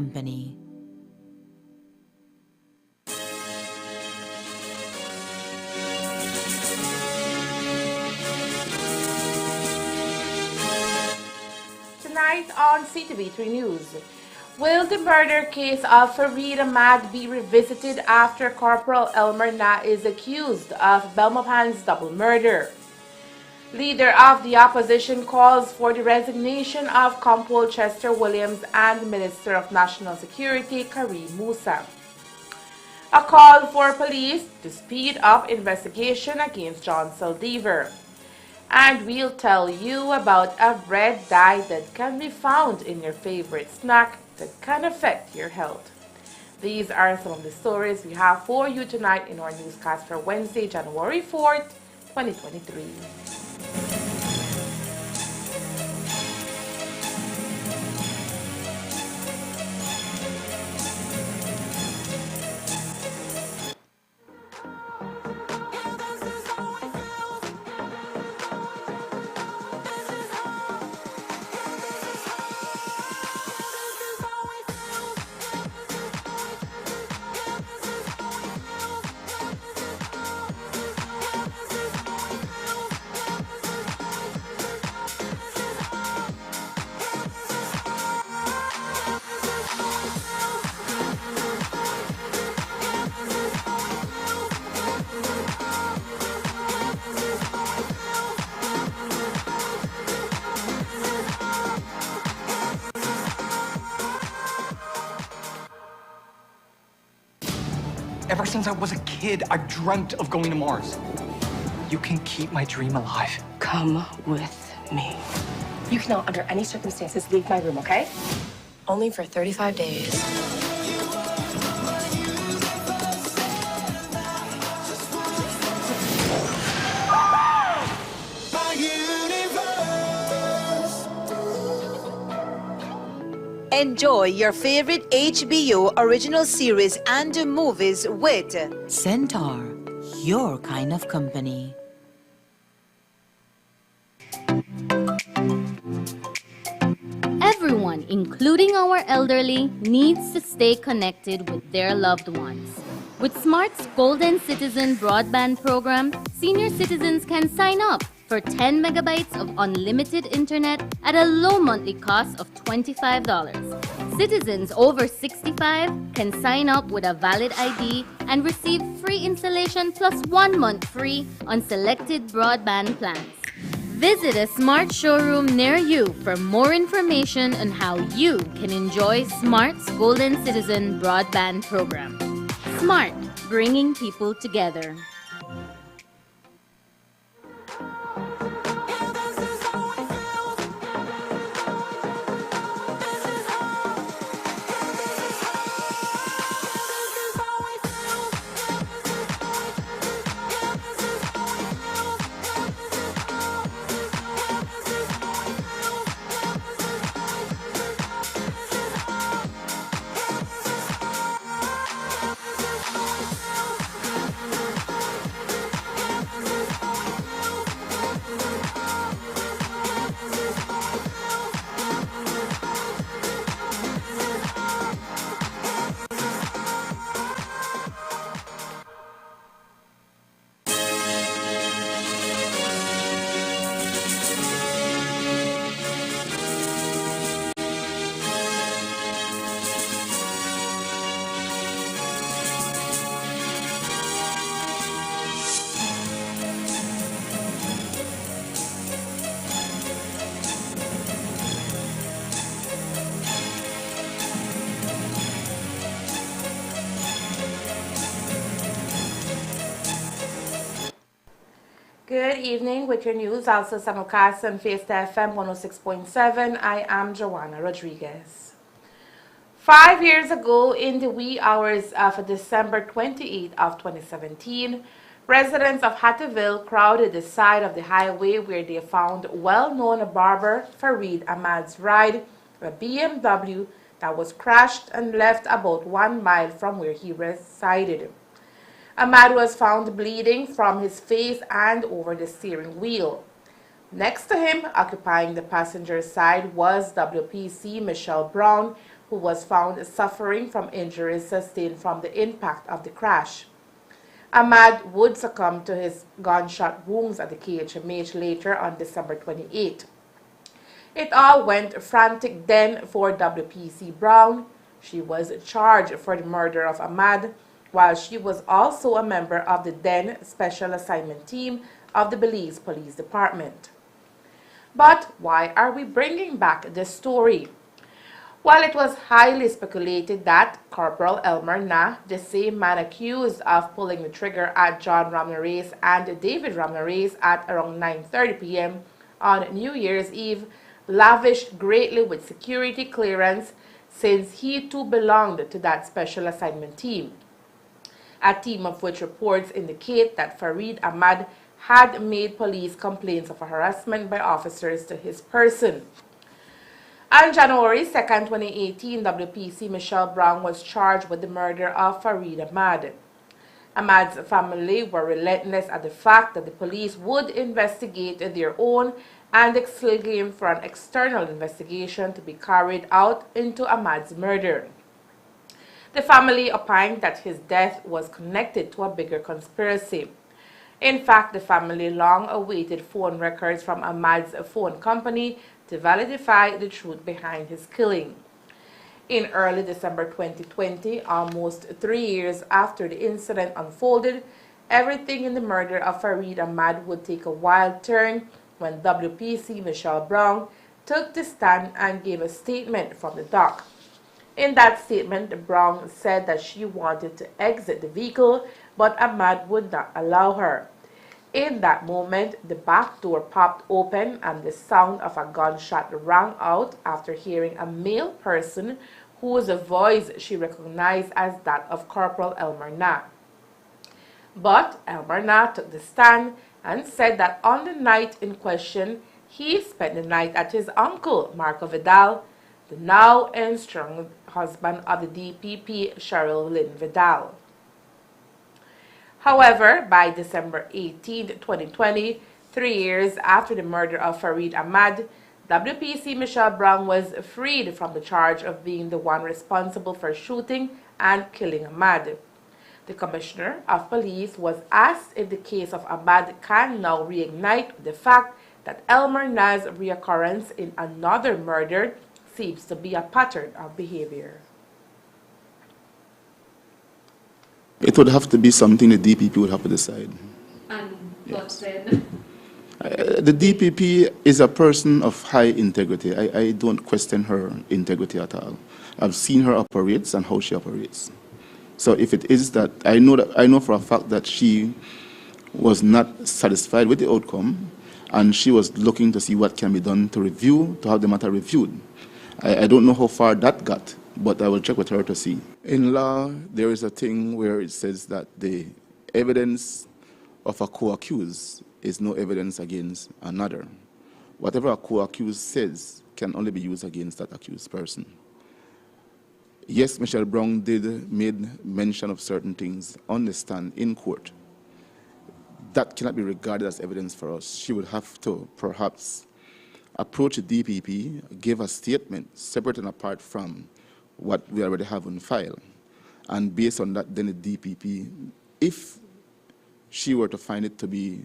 company. Tonight on CTV3 News, will the murder case of Ahmad be revisited after Corporal Nah is accused of Belmopan's double murder? Leader of the opposition calls for the resignation of Compol Chester Williams and Minister of National Security Karim Musa. A call for police to speed up investigation against John Saldivar. And we'll tell you about a red dye that can be found in your favorite snack that can affect your health. These are some of the stories we have for you tonight in our newscast for Wednesday, January 4th, 2023. Ever since I was a kid, I've dreamt of going to Mars. You can keep my dream alive. Come with me. You cannot, under any circumstances, leave my room, okay? Only for 35 days. Enjoy your favorite HBO original series and movies with Centaur, your kind of company. Everyone, including our elderly, needs to stay connected with their loved ones. With Smart's Golden Citizen broadband program, senior citizens can sign up for 10 megabytes of unlimited internet at a low monthly cost of $25. Citizens over 65 can sign up with a valid ID and receive free installation plus 1 month free on selected broadband plans. Visit a Smart showroom near you for more information on how you can enjoy Smart's Golden Citizen broadband program. Smart, bringing people together. Good evening with your news, also simulcast on Fiesta FM 106.7. I am Joanna Rodriguez. 5 years ago, in the wee hours of December 28th of 2017, residents of Hattieville crowded the side of the highway where they found well-known barber Ahmad's ride, a BMW that was crashed and left about 1 mile from where he resided. Ahmad was found bleeding from his face and over the steering wheel. Next to him, occupying the passenger side, was WPC Michelle Brown, who was found suffering from injuries sustained from the impact of the crash. Ahmad would succumb to his gunshot wounds at the KHMH later on December 28. It all went frantic then for WPC Brown. She was charged for the murder of Ahmad, while she was also a member of the then Special Assignment Team of the Belize Police Department. But why are we bringing back this story? While it was highly speculated that Corporal Nah, the same man accused of pulling the trigger at John Ramirez and David Ramirez at around 9:30 p.m. on New Year's Eve, lavished greatly with security clearance since he too belonged to that special assignment team, a team of which reports indicate that Farid Ahmad had made police complaints of harassment by officers to his person. On January 2, 2018, WPC Michelle Brown was charged with the murder of Farid Ahmad. Ahmad's family were relentless at the fact that the police would investigate their own and exclaimed for an external investigation to be carried out into Ahmad's murder. The family opined that his death was connected to a bigger conspiracy. In fact, the family long awaited phone records from Ahmad's phone company to validate the truth behind his killing. In early December 2020, almost 3 years after the incident unfolded, everything in the murder of Farid Ahmad would take a wild turn when WPC Michelle Brown took the stand and gave a statement from the dock. In that statement, Brown said that she wanted to exit the vehicle, but Ahmad would not allow her. In that moment, the back door popped open and the sound of a gunshot rang out after hearing a male person whose voice she recognized as that of Corporal Nah. But Nah took the stand and said that on the night in question, he spent the night at his uncle, Marco Vidal, the now estranged husband of the DPP, Cheryl Lynn Vidal. However, by December 18, 2020, 3 years after the murder of Farid Ahmad, WPC Michelle Brown was freed from the charge of being the one responsible for shooting and killing Ahmad. The Commissioner of Police was asked if the case of Ahmad can now reignite with the fact that Nah's reoccurrence in another murder seems to be a pattern of behavior. It would have to be something the DPP would have to decide. And what then? The DPP is a person of high integrity. I don't question her integrity at all. I've seen her operate and how she operates. So if it is that, I know for a fact that she was not satisfied with the outcome, and she was looking to see what can be done to have the matter reviewed. I don't know how far that got, but I will check with her to see. In law, there is a thing where it says that the evidence of a co-accused is no evidence against another. Whatever a co-accused says can only be used against that accused person. Yes, Michelle Brown made mention of certain things on the stand in court. That cannot be regarded as evidence for us. She would have to perhaps approach the DPP, give a statement separate and apart from what we already have on file. And based on that, then the DPP, if she were to find it to be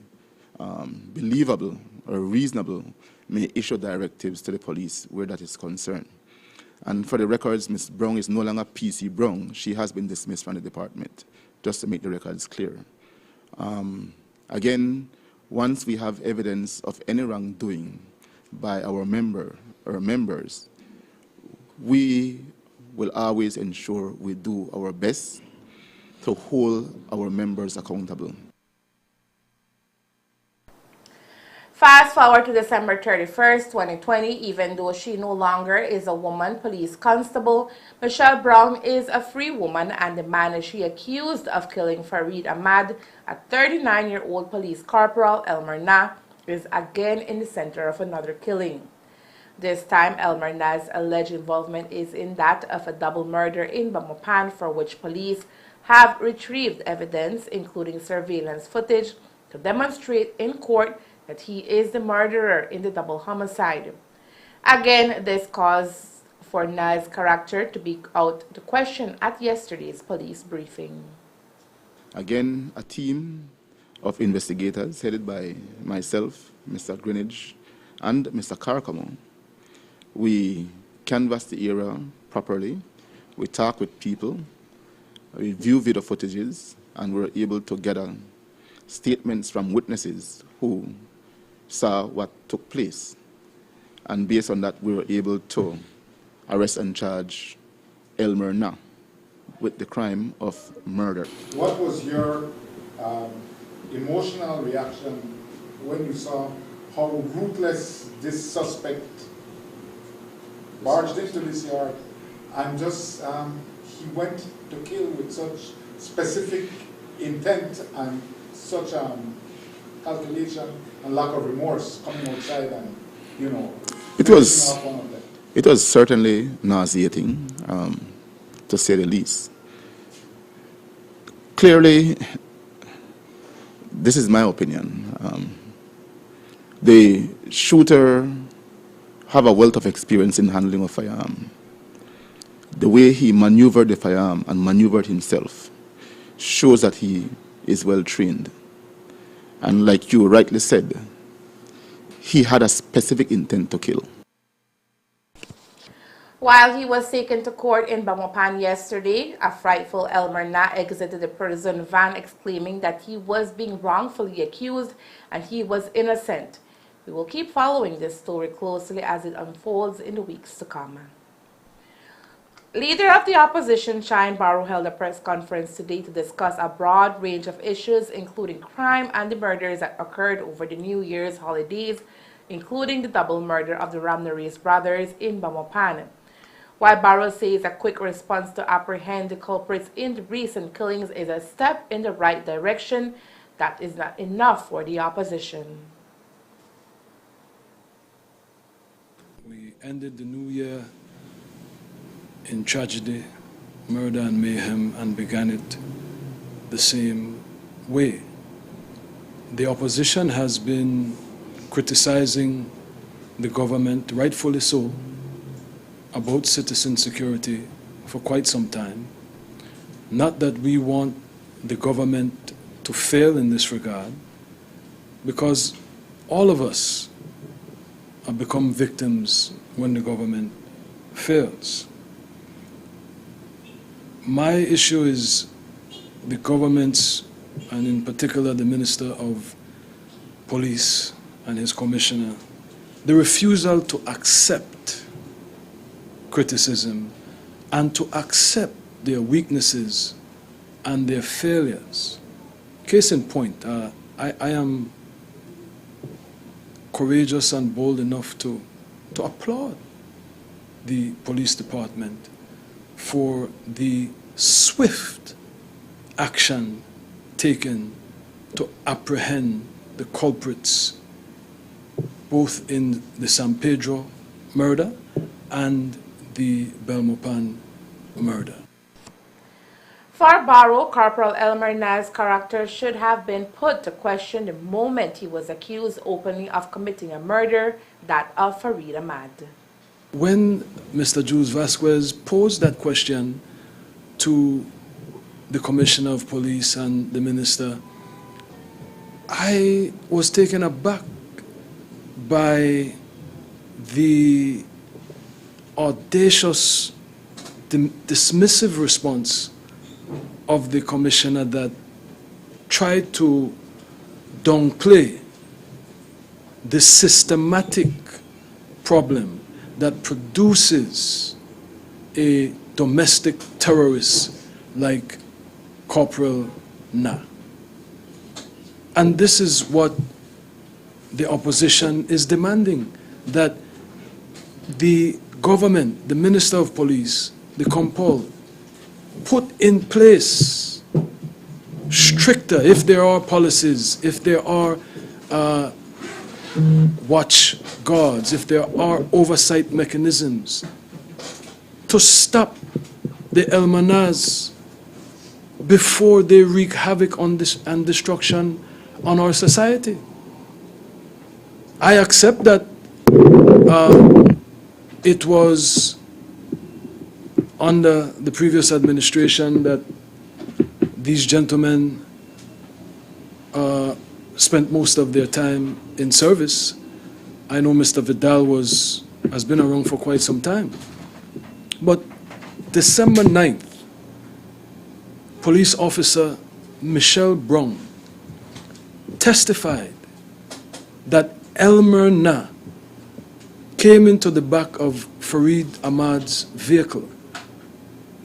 believable or reasonable, may issue directives to the police where that is concerned. And for the records, Ms. Brown is no longer PC Brown. She has been dismissed from the department, just to make the records clear. Again, once we have evidence of any wrongdoing by our members, we will always ensure we do our best to hold our members accountable. Fast forward to December 31st, 2020, even though she no longer is a woman police constable, Michelle Brown is a free woman, and the man she accused of killing Farid Ahmad, a 39-year-old police corporal, Nah, is again in the center of another killing. This time, Nah's alleged involvement is in that of a double murder in Bamopan, for which police have retrieved evidence, including surveillance footage, to demonstrate in court that he is the murderer in the double homicide. Again, this cause for Nah's character to be out to question at yesterday's police briefing. Again, a team of investigators headed by myself, Mr. Greenwich, and Mr. Carcamo. We canvassed the area properly. We talked with people. We viewed video footages, and we were able to gather statements from witnesses who saw what took place. And based on that, we were able to arrest and charge Elmer Nah with the crime of murder. What was your emotional reaction when you saw how ruthless this suspect barged into this yard and just he went to kill with such specific intent and such calculation and lack of remorse coming outside and, you know, it was certainly nauseating, to say the least. Clearly, this is my opinion. The shooter have a wealth of experience in handling a firearm. The way he maneuvered the firearm and maneuvered himself shows that he is well trained. And like you rightly said, he had a specific intent to kill. While he was taken to court in Belmopan yesterday, a frightful Elmer Nah exited the prison van exclaiming that he was being wrongfully accused and he was innocent. We will keep following this story closely as it unfolds in the weeks to come. Leader of the opposition, Shine Barrow, held a press conference today to discuss a broad range of issues, including crime and the murders that occurred over the New Year's holidays, including the double murder of the Ramnarees brothers in Belmopan. While Barrow says a quick response to apprehend the culprits in the recent killings is a step in the right direction, that is not enough for the opposition. We ended the new year in tragedy, murder and mayhem, and began it the same way. The opposition has been criticizing the government, rightfully so, about citizen security for quite some time. Not that we want the government to fail in this regard, because all of us have become victims when the government fails. My issue is the government's, and in particular the Minister of Police and his commissioner, the refusal to accept criticism and to accept their weaknesses and their failures. Case in point, I am courageous and bold enough to applaud the police department for the swift action taken to apprehend the culprits both in the San Pedro murder and the Belmopan murder. For Barrow, Corporal Elmer Nah's character should have been put to question the moment he was accused openly of committing a murder, that of Farid Ahmad. When Mr. Jules Vasquez posed that question to the Commissioner of Police and the Minister, I was taken aback by the audacious, dismissive response of the Commissioner that tried to downplay the systematic problem that produces a domestic terrorist like Corporal Nah. And this is what the opposition is demanding, that the government, the Minister of Police, the Compol, put in place stricter, if there are policies, if there are watch guards, if there are oversight mechanisms to stop the Elmer Nahs before they wreak havoc on this and destruction on our society. I accept that it was under the previous administration that these gentlemen spent most of their time in service. I know Mr. Vidal has been around for quite some time. But December 9th, police officer Michelle Brown testified that Elmer Nah came into the back of Farid Ahmad's vehicle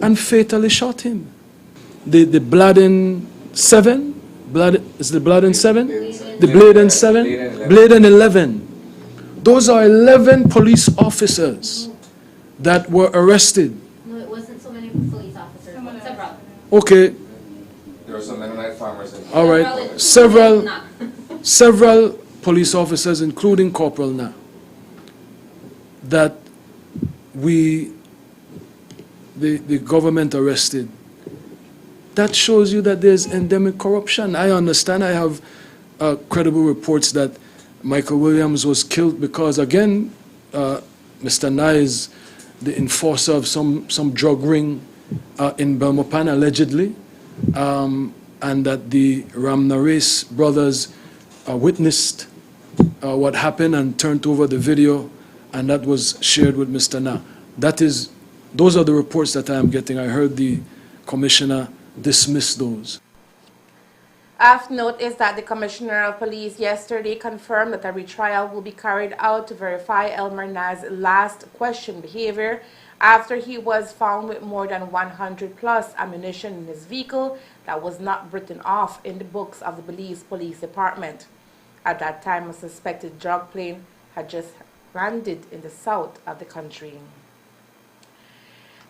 and fatally shot him. The Bladen 7, is the Bladen 7? The Bladen 7? Bladen 11. Those are 11 police officers that were arrested. No, it wasn't so many police officers, but several. Okay, There were some Mennonite farmers in all right. Several police officers, including Corporal Nah, that the government arrested. That shows you that there's endemic corruption. I understand. I have credible reports that Michael Williams was killed because, again, Mr. Nah is the enforcer of some drug ring in Belmopan, allegedly, and that the Ramnares brothers witnessed what happened and turned over the video, and that was shared with Mr. Nah. Those are the reports that I am getting. I heard the commissioner dismiss those. Of note is that the Commissioner of Police yesterday confirmed that a retrial will be carried out to verify Elmer Nah's last questioned behavior after he was found with more than 100 plus ammunition in his vehicle that was not written off in the books of the Belize Police Department. At that time, a suspected drug plane had just landed in the south of the country.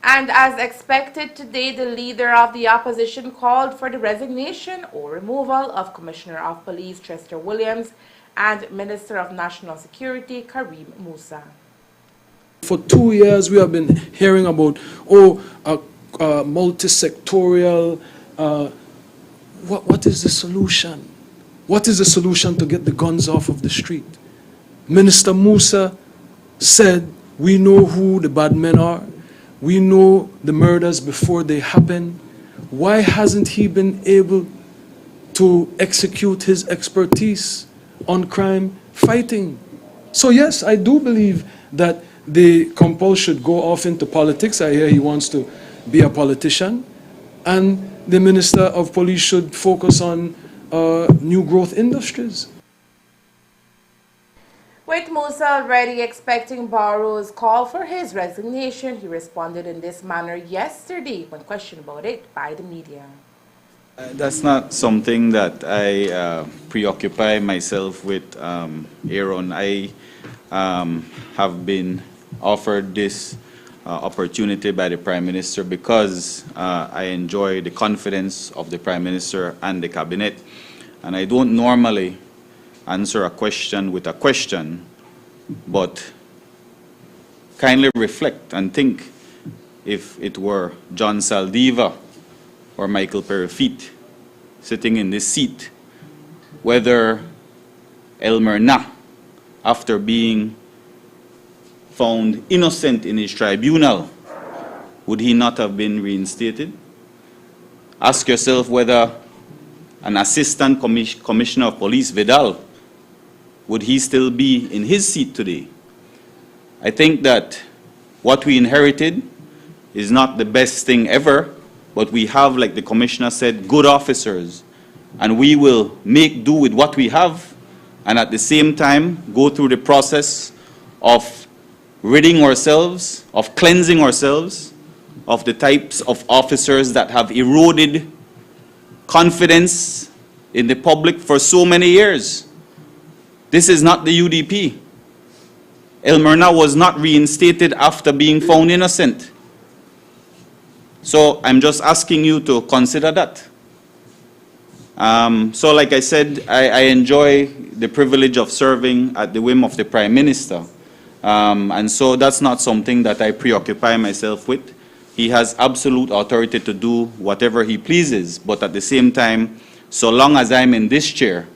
And as expected today, the leader of the opposition called for the resignation or removal of Commissioner of Police Chester Williams and Minister of National Security Karim Musa. For 2 years, we have been hearing about, multi-sectorial. What is the solution? What is the solution to get the guns off of the street? Minister Musa said, we know who the bad men are. We know the murders before they happen. Why hasn't he been able to execute his expertise on crime fighting? So yes, I do believe that the Compol should go off into politics. I hear he wants to be a politician. And the Minister of Police should focus on new growth industries. With Musa already expecting Barrow's call for his resignation, he responded in this manner yesterday when questioned about it by the media. That's not something that I preoccupy myself with, Aaron. I have been offered this opportunity by the Prime Minister because I enjoy the confidence of the Prime Minister and the Cabinet. And I don't normally answer a question with a question, but kindly reflect and think if it were John Saldivar or Michael Perifit sitting in this seat, whether Elmer Nah, after being found innocent in his tribunal, would he not have been reinstated? Ask yourself whether an assistant commissioner of police, Vidal, would he still be in his seat today? I think that what we inherited is not the best thing ever, but we have, like the commissioner said, good officers, and we will make do with what we have, and at the same time go through the process of ridding ourselves, of cleansing ourselves of the types of officers that have eroded confidence in the public for so many years. This is not the UDP. Elmer Nah was not reinstated after being found innocent. So I'm just asking you to consider that. So like I said, I enjoy the privilege of serving at the whim of the Prime Minister. And so that's not something that I preoccupy myself with. He has absolute authority to do whatever he pleases, but at the same time, so long as I'm in this chair,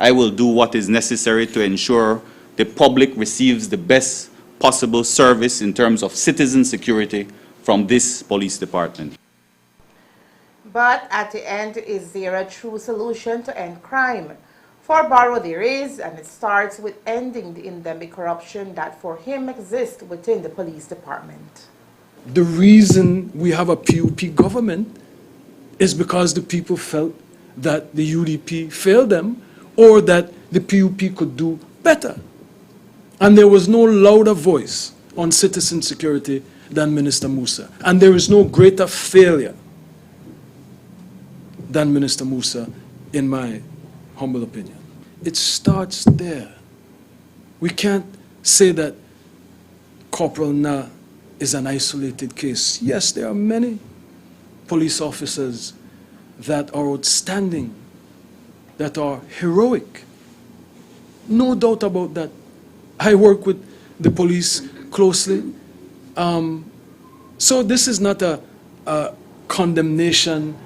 I will do what is necessary to ensure the public receives the best possible service in terms of citizen security from this police department. But at the end, is there a true solution to end crime? For Barrow there is, and it starts with ending the endemic corruption that for him exists within the police department. The reason we have a PUP government is because the people felt that the UDP failed them or that the PUP could do better. And there was no louder voice on citizen security than Minister Musa. And there is no greater failure than Minister Musa, in my humble opinion. It starts there. We can't say that Corporal Nah is an isolated case. Yes, there are many police officers that are outstanding, that are heroic. No doubt about that. I work with the police closely. So this is not a condemnation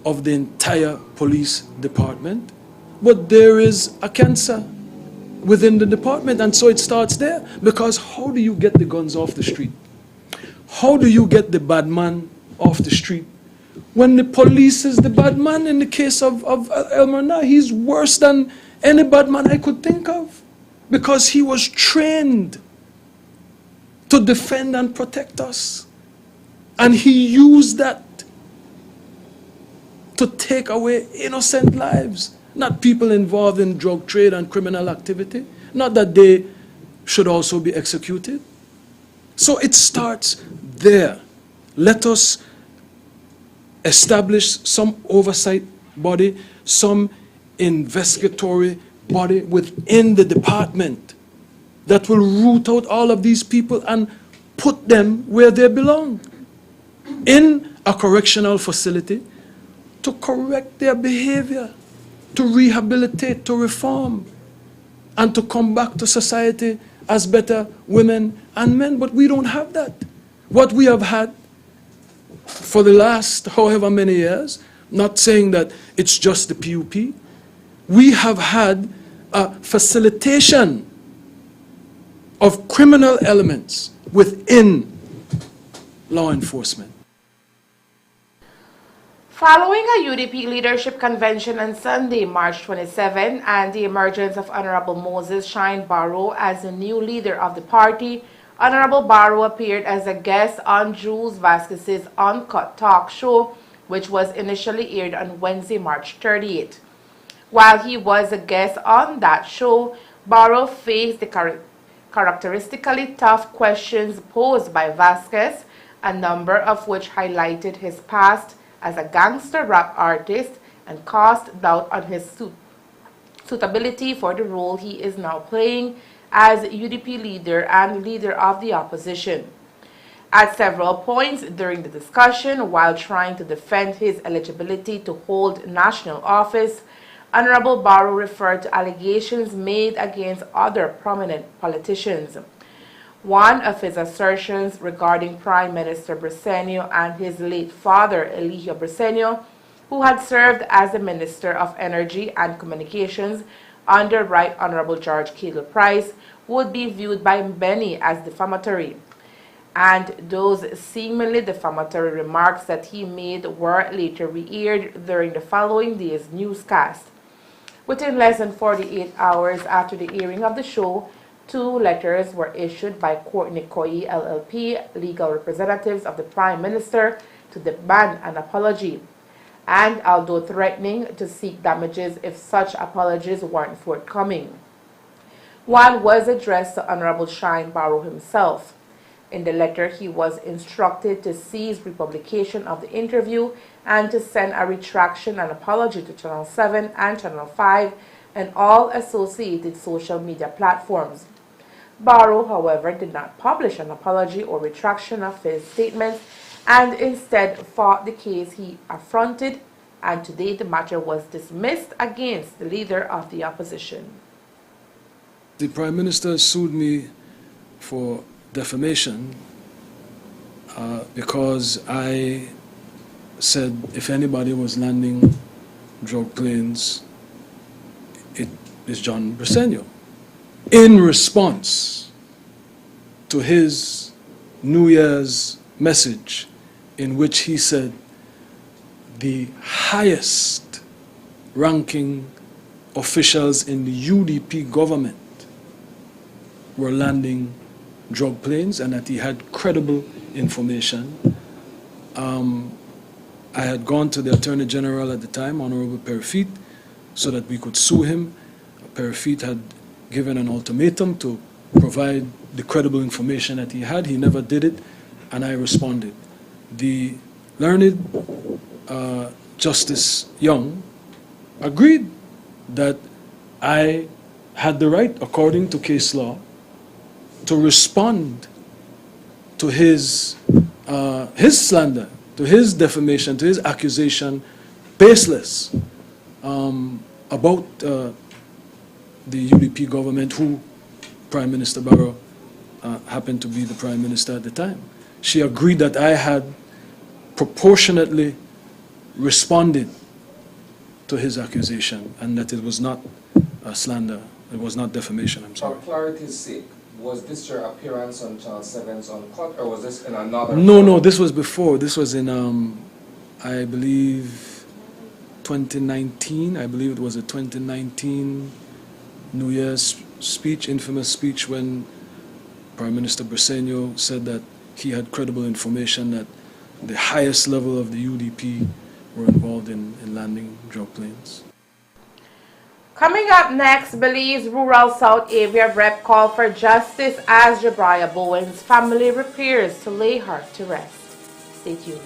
of the entire police department, but there is a cancer within the department, and so it starts there. Because how do you get the guns off the street? How do you get the bad man off the street? When the police is the bad man, in the case of Elmer Nah, he's worse than any bad man I could think of, because he was trained to defend and protect us. And he used that to take away innocent lives, not people involved in drug trade and criminal activity, not that they should also be executed. So it starts there. Let us establish some oversight body, some investigatory body within the department that will root out all of these people and put them where they belong, in a correctional facility, to correct their behavior, to rehabilitate, to reform, and to come back to society as better women and men. But we don't have that. What we have had for the last however many years, not saying that it's just the PUP, we have had a facilitation of criminal elements within law enforcement. Following a UDP leadership convention on Sunday, March 27, and the emergence of Honorable Moses Shine Barrow as the new leader of the party, Honorable Barrow appeared as a guest on Jules Vasquez's Uncut talk show, which was initially aired on Wednesday, March 30th. While he was a guest on that show, Barrow faced the characteristically tough questions posed by Vasquez, a number of which highlighted his past as a gangster rap artist and cast doubt on his suitability for the role he is now playing as UDP leader and leader of the opposition. At several points during the discussion, while trying to defend his eligibility to hold national office, Honorable Barrow referred to allegations made against other prominent politicians. One of his assertions regarding Prime Minister Briceño and his late father, Eligio Briceño, who had served as the Minister of Energy and Communications under Right Honorable George Cable Price, would be viewed by many as defamatory. And those seemingly defamatory remarks that he made were later re-aired during the following day's newscast. Within less than 48 hours after the airing of the show, 2 letters were issued by Courtney Coy LLP, legal representatives of the Prime Minister, to demand an apology, and although threatening to seek damages if such apologies weren't forthcoming. One was addressed to Honorable Shine Barrow himself. In the letter, he was instructed to cease republication of the interview and to send a retraction and apology to Channel 7 and Channel 5 and all associated social media platforms. Barrow, however, did not publish an apology or retraction of his statements and instead fought the case he affronted, and today the matter was dismissed against the leader of the opposition. The Prime Minister sued me for defamation because I said if anybody was landing drug planes, it is John Briceño. In response to his New Year's message in which he said the highest ranking officials in the UDP government were landing drug planes and that he had credible information. I had gone to the Attorney General at the time, Honorable Perifit, so that we could sue him. Perifit had given an ultimatum to provide the credible information that he had. He never did it, and I responded. The learned Justice Young agreed that I had the right, according to case law, to respond to his slander, to his defamation, to his accusation, baseless, about the UDP government, who Prime Minister Barrow happened to be the Prime Minister at the time. She agreed that I had proportionately responded to his accusation and that it was not slander, it was not defamation, I'm sorry. For clarity's sake, was this your appearance on Channel 7's Uncut, or was this in another? No, this was before. This was in, I believe, 2019. I believe it was a 2019 New Year's speech, infamous speech, when Prime Minister Briceño said that he had credible information that the highest level of the UDP were involved in landing drug planes. Coming up next, Belize Rural South Area Rep called for justice as Jabriah Bowen's family prepares to lay her to rest. Stay tuned.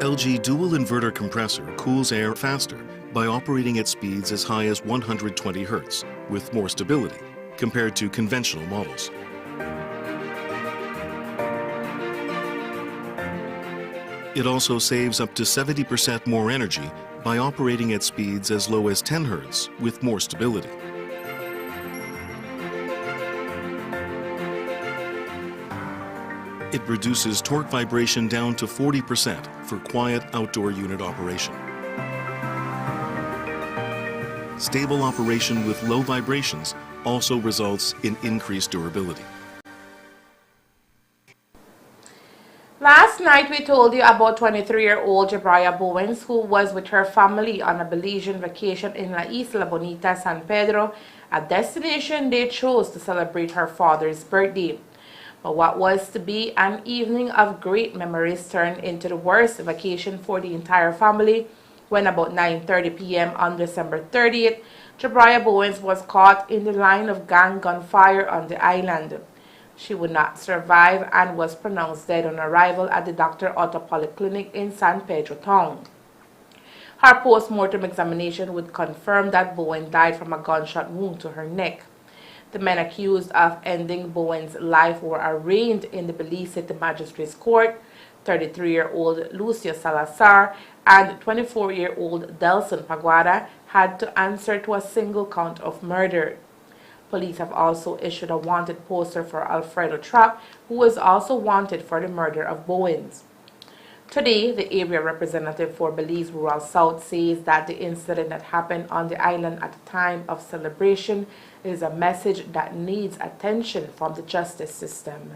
LG dual inverter compressor cools air faster by operating at speeds as high as 120 Hz with more stability compared to conventional models. It also saves up to 70% more energy by operating at speeds as low as 10 Hz with more stability. It reduces torque vibration down to 40% for quiet outdoor unit operation. Stable operation with low vibrations also results in increased durability. Last night we told you about 23-year-old Jabriah Bowens, who was with her family on a Belizean vacation in La Isla Bonita, San Pedro, a destination they chose to celebrate her father's birthday. But what was to be an evening of great memories turned into the worst vacation for the entire family when about 9:30 p.m. on December 30th, Jabriah Bowens was caught in the line of gang gunfire on the island. She would not survive and was pronounced dead on arrival at the Dr. Otto Polyclinic in San Pedro town. Her post-mortem examination would confirm that Bowen died from a gunshot wound to her neck. The men accused of ending Bowen's life were arraigned in the Belize City Magistrates Court. 33-year-old Lucio Salazar and 24-year-old Delson Paguada had to answer to a single count of murder. Police have also issued a wanted poster for Alfredo Trapp, who was also wanted for the murder of Bowens. Today, the area representative for Belize Rural South says that the incident that happened on the island at the time of celebration is a message that needs attention from the justice system.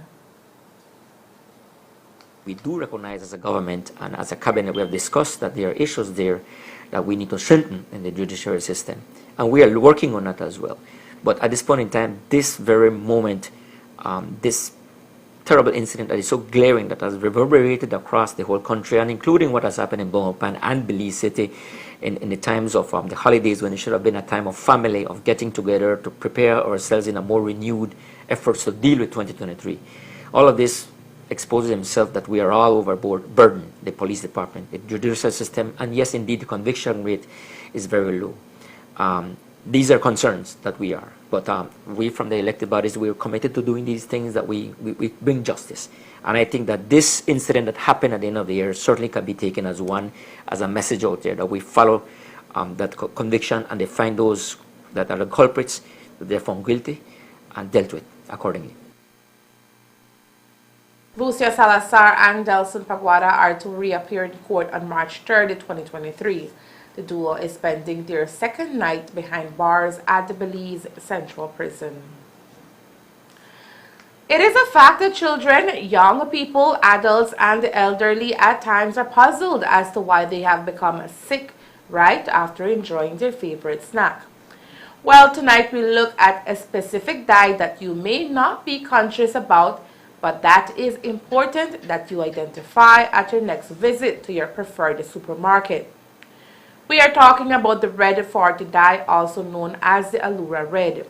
We do recognize as a government and as a cabinet, we have discussed that there are issues there that we need to strengthen in the judiciary system. And we are working on that as well. But at this point in time, this very moment, this terrible incident that is so glaring, that has reverberated across the whole country, and including what has happened in Bonhopan and Belize City in the times of the holidays, when it should have been a time of family, of getting together to prepare ourselves in a more renewed efforts to deal with 2023. All of this exposes himself that we are all overburdened, the police department, the judicial system, and yes, indeed, the conviction rate is very low. These are concerns that we are, but we from the elected bodies, we are committed to doing these things that we bring justice. And I think that this incident that happened at the end of the year certainly can be taken as a message out there that we follow that conviction and they find those that are the culprits, that they're found guilty and dealt with accordingly. Lucia Salazar and Delson Paguada are to reappear in court on March 3rd, 2023. The duo is spending their second night behind bars at the Belize Central Prison. It is a fact that children, young people, adults, and the elderly at times are puzzled as to why they have become sick right after enjoying their favorite snack. Well, tonight we look at a specific diet that you may not be conscious about, but that is important that you identify at your next visit to your preferred supermarket. We are talking about the Red 40 dye, also known as the Allura Red.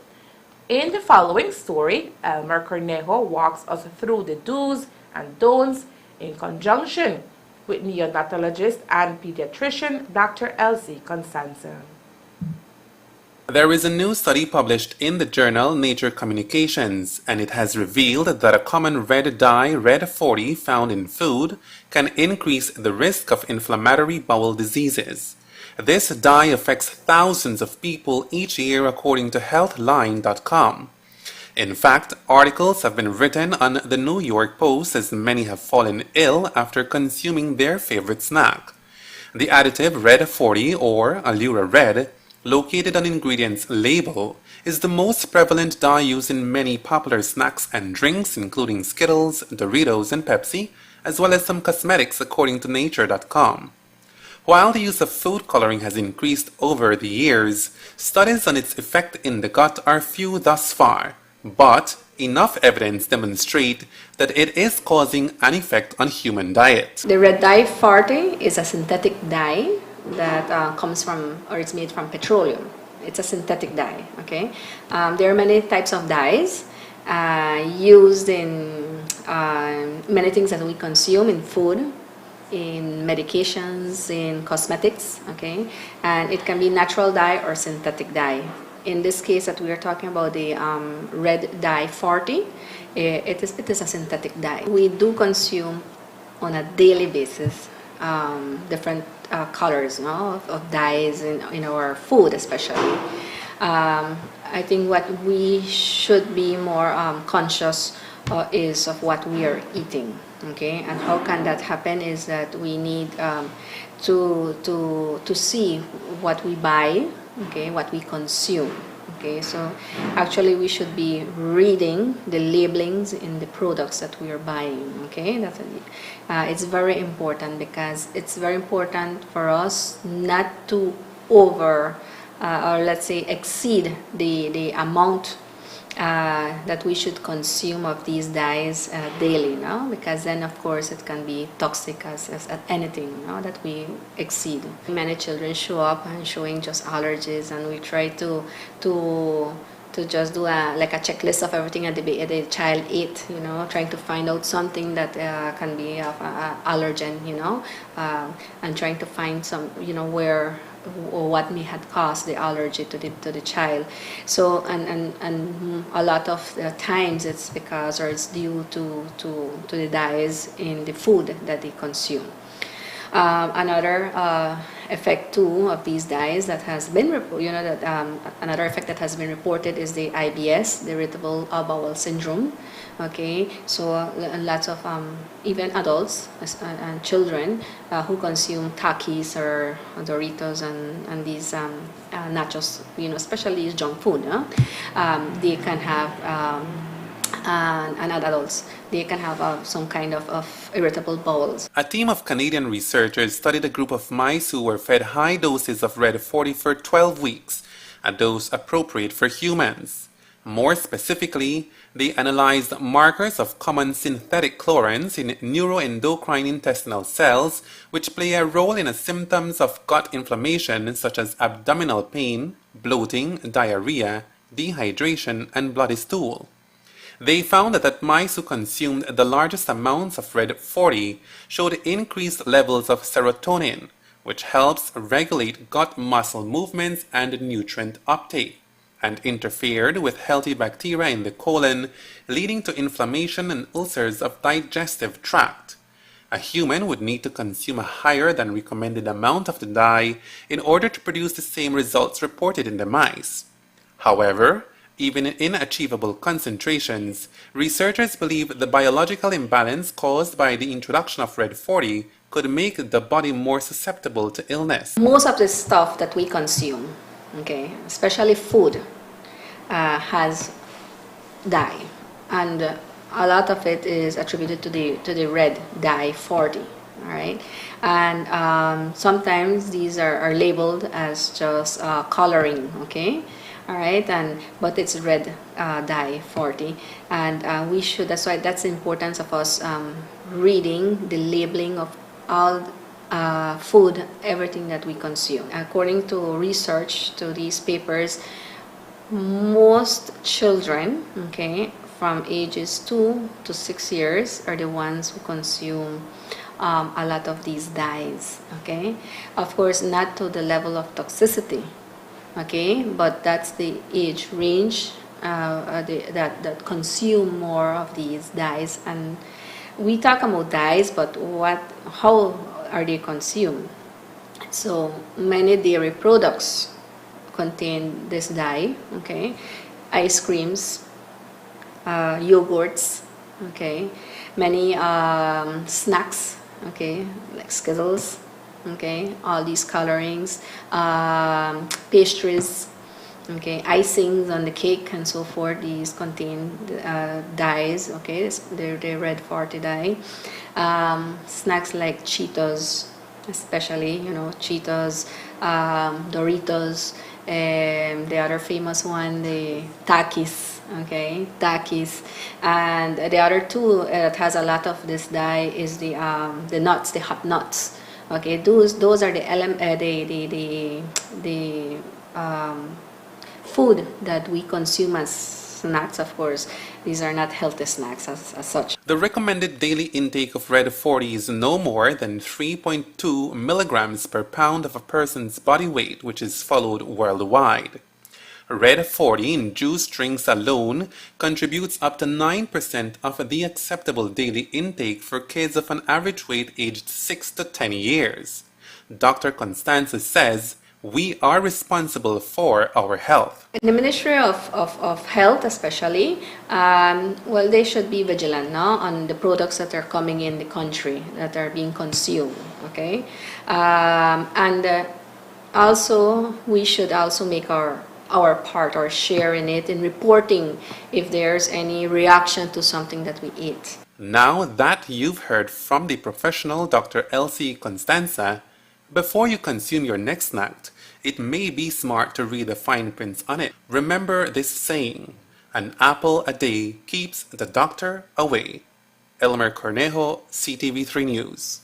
In the following story, Elmer Cornejo walks us through the do's and don'ts in conjunction with neonatologist and pediatrician Dr. Elsie Constanza. There is a new study published in the journal Nature Communications, and it has revealed that a common red dye, Red 40, found in food can increase the risk of inflammatory bowel diseases. This dye affects thousands of people each year according to Healthline.com. In fact, articles have been written on the New York Post as many have fallen ill after consuming their favorite snack. The additive Red 40 or Allura Red, located on ingredients label, is the most prevalent dye used in many popular snacks and drinks including Skittles, Doritos, and Pepsi, as well as some cosmetics according to Nature.com. While the use of food coloring has increased over the years, studies on its effect in the gut are few thus far, but enough evidence demonstrate that it is causing an effect on human diet. The red dye 40 is a synthetic dye that comes from, or it's made from petroleum. It's a synthetic dye, okay? There are many types of dyes used in many things that we consume in food, in medications, in cosmetics, okay? And it can be natural dye or synthetic dye. In this case that we are talking about, the red dye 40, it is a synthetic dye. We do consume on a daily basis different colors, no, of dyes in our food especially. I think what we should be more conscious is of what we are eating, okay? And how can that happen is that we need to see what we buy, okay, what we consume. Okay, so actually we should be reading the labelings in the products that we are buying. Okay, it's very important, because it's very important for us not to or let's say exceed the amount that we should consume of these dyes daily, no? Because then of course it can be toxic as anything, no, that we exceed. Many children show up and showing just allergies, and we try to just do like a checklist of everything that the child ate, you know, trying to find out something that can be of allergen, you know, and trying to find some, you know, where or what may have caused the allergy to the child. So and a lot of the times it's because, or it's due to the dyes in the food that they consume. Another effect too of these dyes that has been another effect that has been reported is the IBS, the irritable bowel syndrome. Okay, so lots of even adults and children who consume Takis or Doritos and these nachos, you know, especially these junk food, they can have and adults, they can have some kind of irritable bowels. A team of Canadian researchers studied a group of mice who were fed high doses of Red 40 for 12 weeks, a dose appropriate for humans. More specifically, they analyzed markers of common synthetic chlorines in neuroendocrine intestinal cells, which play a role in the symptoms of gut inflammation such as abdominal pain, bloating, diarrhea, dehydration, and bloody stool. They found that mice who consumed the largest amounts of red 40 showed increased levels of serotonin, which helps regulate gut muscle movements and nutrient uptake, and interfered with healthy bacteria in the colon, leading to inflammation and ulcers of digestive tract. A human would need to consume a higher than recommended amount of the dye in order to produce the same results reported in the mice. However, even in achievable concentrations, researchers believe the biological imbalance caused by the introduction of red 40 could make the body more susceptible to illness. Most of the stuff that we consume, okay, especially food, has dye, and a lot of it is attributed to the red dye 40. All right, and sometimes these are labeled as just coloring, okay. All right, but it's red dye 40, and we should. That's why that's the importance of us reading the labeling of all food, everything that we consume. According to research, to these papers, most children, okay, from ages 2 to 6 years are the ones who consume a lot of these dyes. Okay, of course, not to the level of toxicity. Okay, but that's the age range that consume more of these dyes. And we talk about dyes, but how are they consumed? So many dairy products contain this dye. Okay, ice creams, yogurts. Okay, many snacks. Okay, like Skittles. Okay, all these colorings, pastries, okay, icings on the cake and so forth. These contain dyes. Okay, they're red 40 dye. Snacks like Cheetos, especially, Cheetos, Doritos, the other famous one, the Takis. Okay, Takis, and the other two that has a lot of this dye is the nuts, the hot nuts. Okay, those are the food that we consume as snacks. Of course, these are not healthy snacks as such. The recommended daily intake of red 40 is no more than 3.2 milligrams per pound of a person's body weight, which is followed worldwide. Red 40 in juice drinks alone contributes up to 9% of the acceptable daily intake for kids of an average weight aged 6 to 10 years. Dr. Constanza says, we are responsible for our health. The Ministry of Health especially, well, they should be vigilant now on the products that are coming in the country, that are being consumed, okay? And also, we should also make our part, our share in it, in reporting if there's any reaction to something that we eat. Now that you've heard from the professional Dr. Elsie Constanza, before you consume your next snack, it may be smart to read the fine prints on it. Remember this saying, an apple a day keeps the doctor away. Elmer Cornejo, CTV3 News.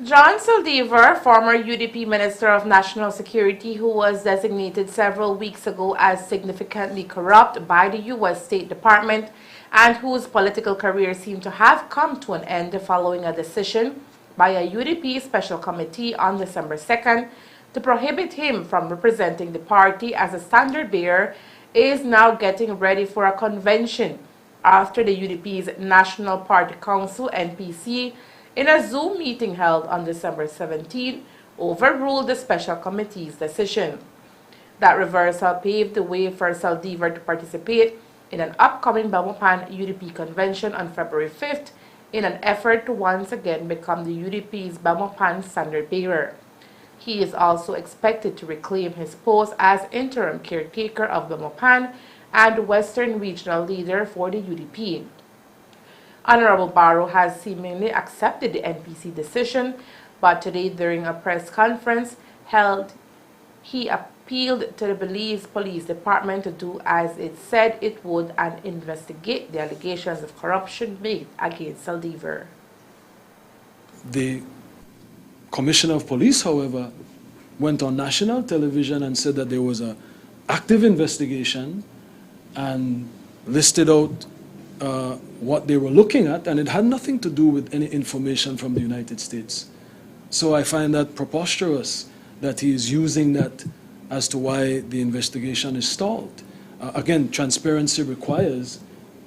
John Saldivar, former UDP Minister of National Security, who was designated several weeks ago as significantly corrupt by the U.S. State Department and whose political career seemed to have come to an end following a decision by a UDP Special Committee on December 2nd to prohibit him from representing the party as a standard bearer, is now getting ready for a convention after the UDP's National Party Council, NPC, in a Zoom meeting held on December 17, overruled the Special Committee's decision. That reversal paved the way for Saldivar to participate in an upcoming Belmopan UDP convention on February 5th in an effort to once again become the UDP's Belmopan standard bearer. He is also expected to reclaim his post as interim caretaker of Belmopan and Western Regional Leader for the UDP. Honorable Barrow has seemingly accepted the NPC decision, but today during a press conference held, he appealed to the Belize Police Department to do as it said it would and investigate the allegations of corruption made against Saldivar. The Commissioner of Police, however, went on national television and said that there was an active investigation and listed out what they were looking at, and it had nothing to do with any information from the United States. So I find that preposterous that he is using that as to why the investigation is stalled. Again, transparency requires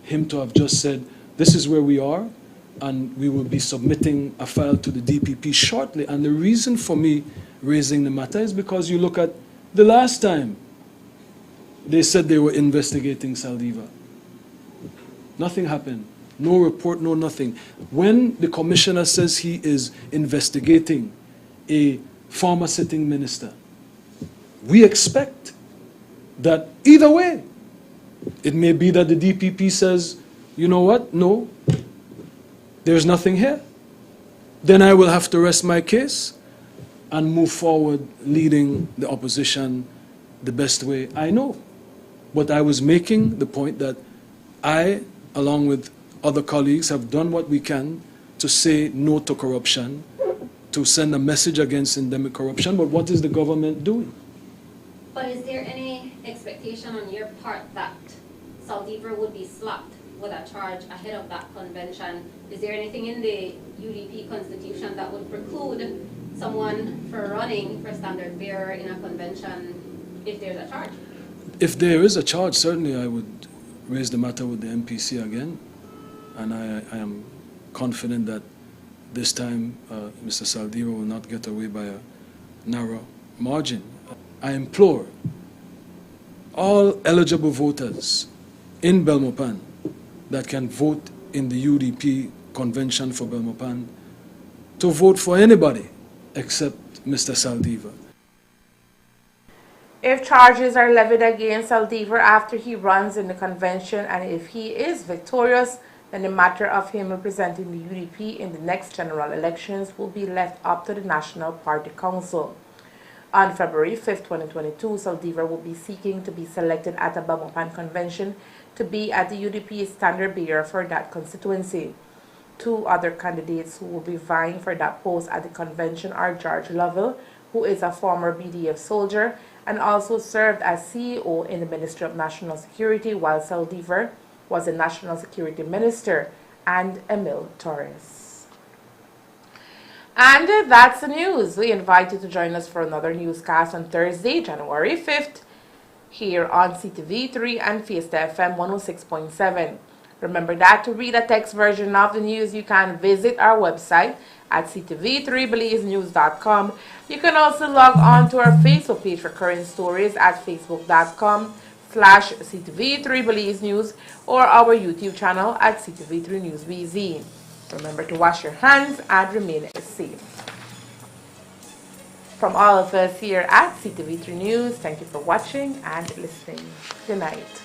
him to have just said, this is where we are, and we will be submitting a file to the DPP shortly. And the reason for me raising the matter is because you look at the last time they said they were investigating Saldivar. Nothing happened. No report, no nothing. When the commissioner says he is investigating a former sitting minister, we expect that either way, it may be that the DPP says, you know what, no, there's nothing here. Then I will have to rest my case and move forward leading the opposition the best way I know. But I was making the point that I, along with other colleagues, have done what we can to say no to corruption, to send a message against endemic corruption, but what is the government doing? But is there any expectation on your part that Saldivar would be slapped with a charge ahead of that convention? Is there anything in the UDP constitution that would preclude someone from running for standard bearer in a convention if there's a charge? If there is a charge, certainly I would raise the matter with the MPC again, and I am confident that this time Mr. Saldivar will not get away by a narrow margin. I implore all eligible voters in Belmopan that can vote in the UDP convention for Belmopan to vote for anybody except Mr. Saldivar. If charges are levied against Saldivar after he runs in the convention, and if he is victorious, then the matter of him representing the UDP in the next general elections will be left up to the National Party Council. On February 5, 2022, Saldivar will be seeking to be selected at a Belmopan convention to be at the UDP's standard bearer for that constituency. Two other candidates who will be vying for that post at the convention are George Lovell, who is a former BDF soldier and also served as CEO in the Ministry of National Security while Saldivar was the National Security Minister, and Emil Torres. And that's the news. We invite you to join us for another newscast on Thursday, January 5th, here on CTV3 and Fiesta FM 106.7. Remember that to read a text version of the news, you can visit our website at CTV3BelizeNews.com. You can also log on to our Facebook page for current stories at Facebook.com/CTV3BelizeNews or our YouTube channel at CTV3 News BZ. Remember to wash your hands and remain safe. From all of us here at CTV3 News, thank you for watching and listening. Good night.